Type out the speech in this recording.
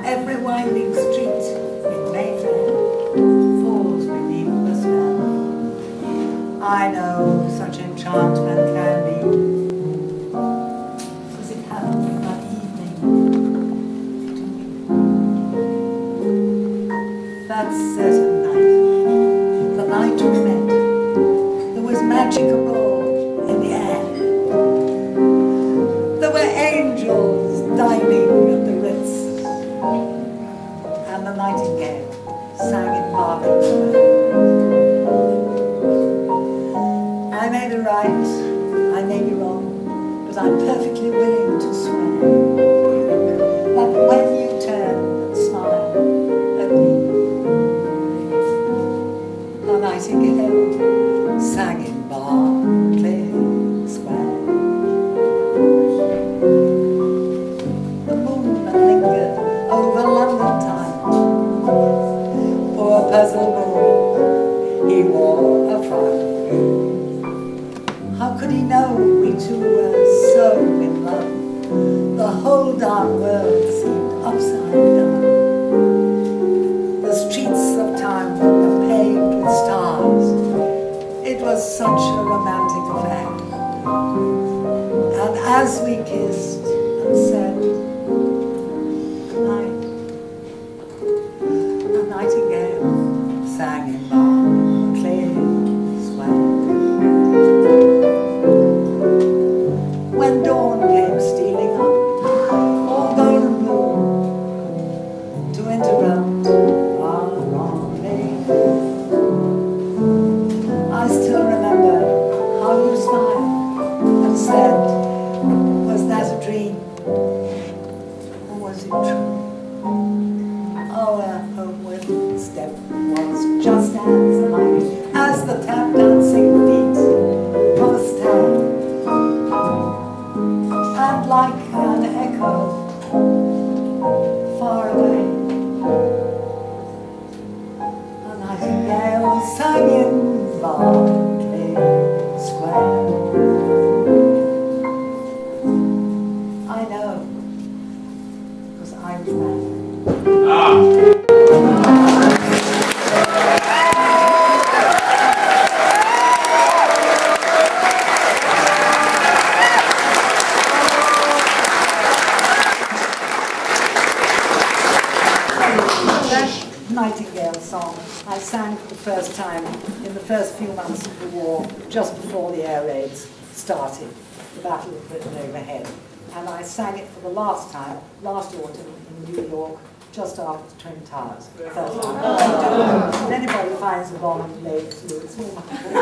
Every winding street in Mayfair falls beneath the spell. I know such enchantment can be. Does it happen that evening to me? That certain night, the night we met, there was magic abroad in the air. There were angels dining at the Ritz, and the Nightingale sang in Berkeley Square. I may be right, I may be wrong, but I'm perfectly willing to swear that when you turn and smile at me, a nightingale sang in Berkeley Square. The moon lingered over London time. Poor puzzled moon, he wore a frown. How could he know we two were so in love? The whole dark world seemed upside down. The streets of town were paved with stars. It was such a romantic affair. And as we kissed and said goodnight, a nightingale sang in Berkeley Square. When dawn came stealing up, all golden moon, to interrupt our rendezvous, I still remember how you smiled and said, was that a dream, or was it true? Our homeward step was just as the tap dancing feet of a stag, and like an echo far away, a nightingale sang in Berkeley Square. I know, because I was there. Nightingale song I sang for the first time in the first few months of the war, just before the air raids started, the Battle of Britain overhead. And I sang it for the last time, last autumn in New York, just after the Twin Towers. If anybody finds a bomb and lays through, it's all my fault.